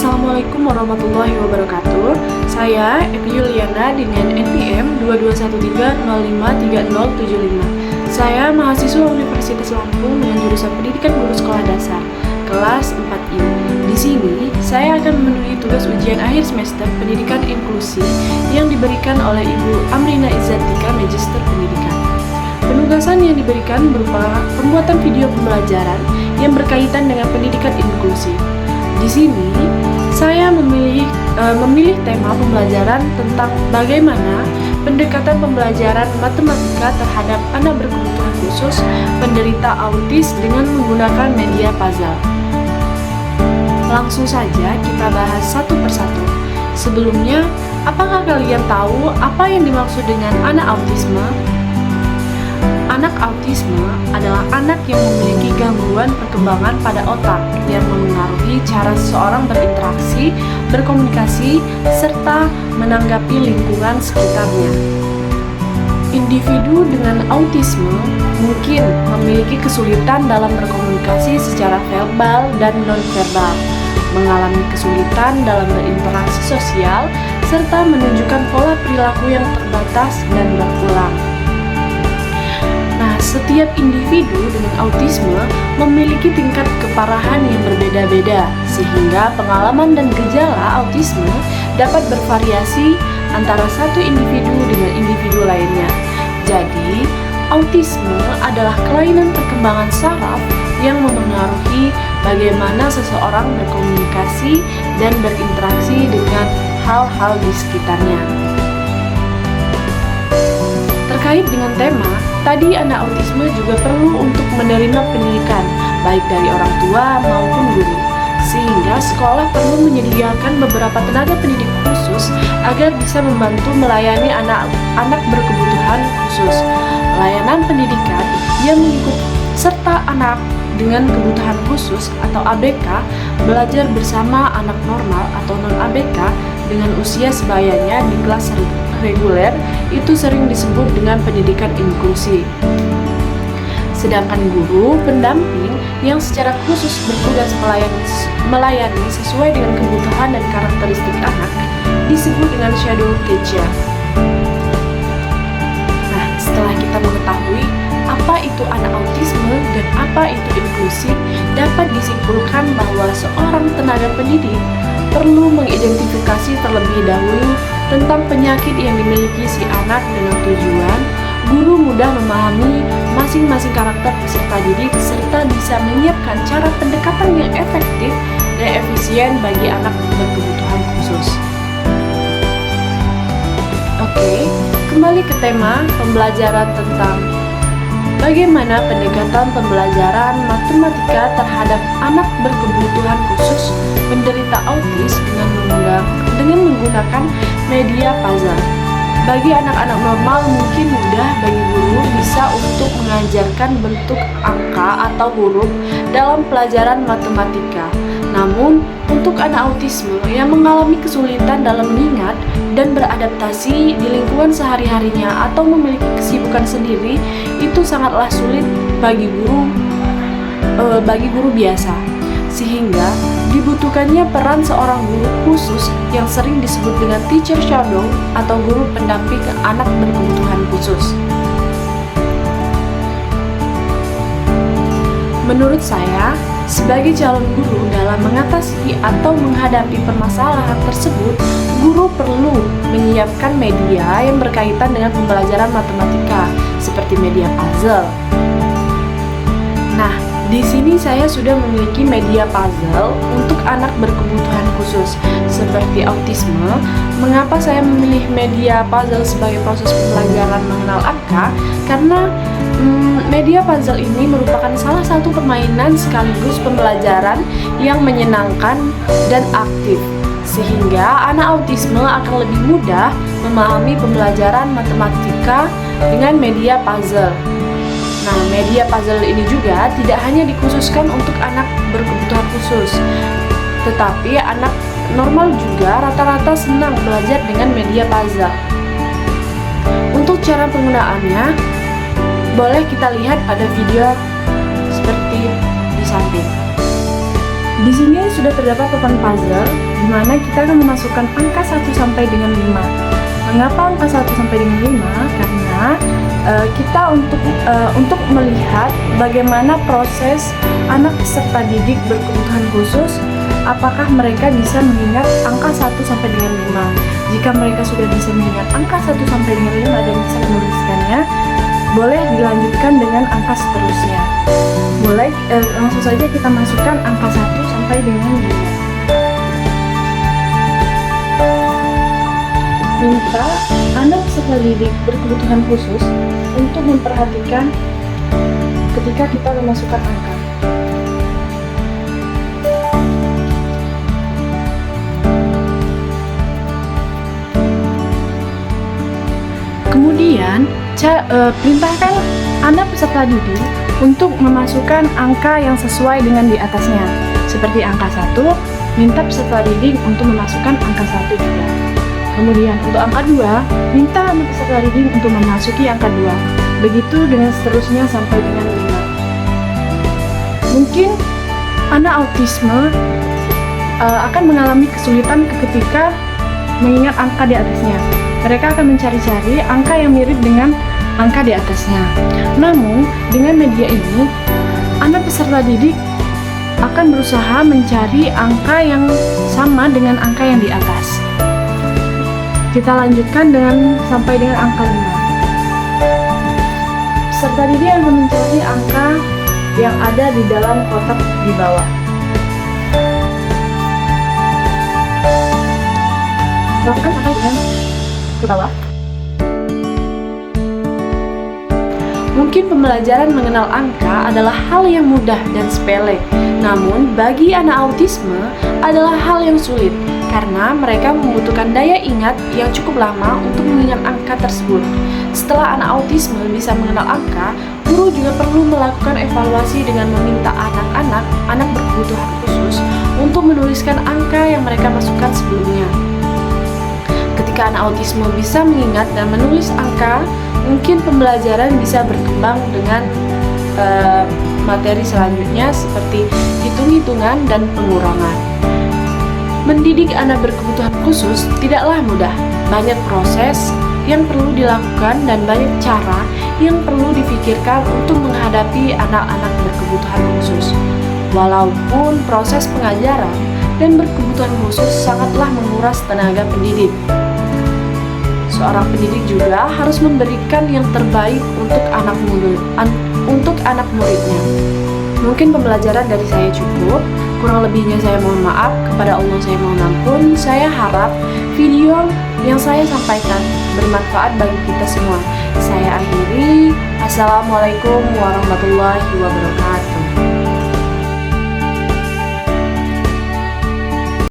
Assalamualaikum warahmatullahi wabarakatuh. Saya Epi Yuliana dengan NPM 2213053075. Saya mahasiswa Universitas Lampung dengan jurusan Pendidikan Guru Sekolah Dasar, kelas 4I. Di sini, saya akan memenuhi tugas ujian akhir semester Pendidikan Inklusi yang diberikan oleh Ibu Amrina Izzatika, Magister Pendidikan. Penugasan yang diberikan berupa pembuatan video pembelajaran yang berkaitan dengan pendidikan inklusi. Di sini, saya memilih tema pembelajaran tentang bagaimana pendekatan pembelajaran matematika terhadap anak berkebutuhan khusus penderita autis dengan menggunakan media puzzle. Langsung saja kita bahas satu persatu. Sebelumnya, apakah kalian tahu apa yang dimaksud dengan anak autisme? Anak autisme adalah anak yang memiliki gangguan perkembangan pada otak yang memengaruhi cara seseorang berinteraksi, berkomunikasi, serta menanggapi lingkungan sekitarnya. Individu dengan autisme mungkin memiliki kesulitan dalam berkomunikasi secara verbal dan nonverbal, mengalami kesulitan dalam berinteraksi sosial, serta menunjukkan pola perilaku yang terbatas dan berulang. Setiap individu dengan autisme memiliki tingkat keparahan yang berbeda-beda, sehingga pengalaman dan gejala autisme dapat bervariasi antara satu individu dengan individu lainnya. Jadi, autisme adalah kelainan perkembangan saraf yang memengaruhi bagaimana seseorang berkomunikasi dan berinteraksi dengan hal-hal di sekitarnya. Terkait dengan tema, tadi anak autisme juga perlu untuk menerima pendidikan, baik dari orang tua maupun guru, sehingga sekolah perlu menyediakan beberapa tenaga pendidik khusus agar bisa membantu melayani anak-anak berkebutuhan khusus. Layanan pendidikan yang mengikut serta anak dengan kebutuhan khusus atau ABK belajar bersama anak normal atau non-ABK dengan usia sebayanya di kelas reguler itu sering disebut dengan pendidikan inklusi. Sedangkan guru pendamping yang secara khusus bertugas melayani sesuai dengan kebutuhan dan karakteristik anak disebut dengan shadow teacher. Nah, setelah kita mengetahui apa itu anak autisme dan apa itu inklusi, dapat disimpulkan bahwa seorang tenaga pendidik perlu mengidentifikasi terlebih dahulu tentang penyakit yang dimiliki si anak dengan tujuan guru mudah memahami masing-masing karakter peserta didik serta bisa menyiapkan cara pendekatan yang efektif dan efisien bagi anak berkebutuhan khusus. Oke, kembali ke tema pembelajaran tentang bagaimana pendekatan pembelajaran matematika terhadap anak berkebutuhan khusus penderita autis dengan menggunakan media puzzle. Bagi anak-anak normal mungkin mudah bagi guru bisa untuk mengajarkan bentuk angka atau huruf dalam pelajaran matematika. Namun, untuk anak autisme yang mengalami kesulitan dalam mengingat dan beradaptasi di lingkungan sehari-harinya atau memiliki kesibukan sendiri, itu sangatlah sulit bagi guru biasa. Sehingga dibutuhkannya peran seorang guru khusus yang sering disebut dengan teacher shadow atau guru pendamping anak berkebutuhan khusus. Menurut saya, sebagai calon guru dalam mengatasi atau menghadapi permasalahan tersebut, guru perlu menyiapkan media yang berkaitan dengan pembelajaran matematika, seperti media puzzle. Nah, di sini saya sudah memiliki media puzzle untuk anak berkebutuhan khusus seperti autisme. Mengapa saya memilih media puzzle sebagai proses pembelajaran mengenal angka? Karena media puzzle ini merupakan salah satu permainan sekaligus pembelajaran yang menyenangkan dan aktif, sehingga anak autisme akan lebih mudah memahami pembelajaran matematika dengan media puzzle. Nah, media puzzle ini juga tidak hanya dikhususkan untuk anak berkebutuhan khusus, tetapi anak normal juga rata-rata senang belajar dengan media puzzle. Untuk cara penggunaannya, boleh kita lihat pada video seperti di samping. Di sini sudah terdapat papan puzzle di mana kita akan memasukkan angka 1 sampai dengan 5. Mengapa angka 1 sampai dengan 5? Karena kita untuk melihat bagaimana proses anak peserta didik berkebutuhan khusus, apakah mereka bisa mengingat angka 1 sampai dengan 5. Jika mereka sudah bisa mengingat angka 1 sampai dengan 5 dan bisa menuliskannya, boleh dilanjutkan dengan angka seterusnya. Mulai langsung saja kita masukkan angka 1 sampai dengan 5. Minta anak peserta didik berkebutuhan khusus untuk memperhatikan ketika kita memasukkan angka. Kemudian, perintahkan anak peserta didik untuk memasukkan angka yang sesuai dengan di atasnya. Seperti angka 1, minta peserta didik untuk memasukkan angka 1 juga. Kemudian untuk angka 2, minta anak peserta didik untuk memasuki angka 2. Begitu dengan seterusnya sampai dengan 5. Mungkin anak autisme akan mengalami kesulitan ketika mengingat angka di atasnya. Mereka akan mencari-cari angka yang mirip dengan angka di atasnya. Namun, dengan media ini, anak peserta didik akan berusaha mencari angka yang sama dengan angka yang di atas. Kita lanjutkan sampai dengan angka 5. Peserta didik akan mencari angka yang ada di dalam kotak di bawah. Bahkan angka ke bawah. Mungkin pembelajaran mengenal angka adalah hal yang mudah dan sepele, namun bagi anak autisme adalah hal yang sulit karena mereka membutuhkan daya ingat yang cukup lama untuk mengingat angka tersebut. Setelah anak autisme bisa mengenal angka, guru juga perlu melakukan evaluasi dengan meminta anak berkebutuhan khusus untuk menuliskan angka yang mereka masukkan sebelumnya. Ketika anak autisme bisa mengingat dan menulis angka, mungkin pembelajaran bisa berkembang dengan materi selanjutnya seperti hitung-hitungan dan pengurangan. Mendidik anak berkebutuhan khusus tidaklah mudah. Banyak proses yang perlu dilakukan dan banyak cara yang perlu difikirkan untuk menghadapi anak-anak berkebutuhan khusus. Walaupun proses pengajaran dan berkebutuhan khusus sangatlah menguras tenaga pendidik. Seorang pendidik juga harus memberikan yang terbaik untuk anak muridnya. Mungkin pembelajaran dari saya cukup, kurang lebihnya saya mohon maaf, kepada Allah saya mohon ampun. Saya harap video yang saya sampaikan bermanfaat bagi kita semua. Saya akhiri, Assalamualaikum warahmatullahi wabarakatuh.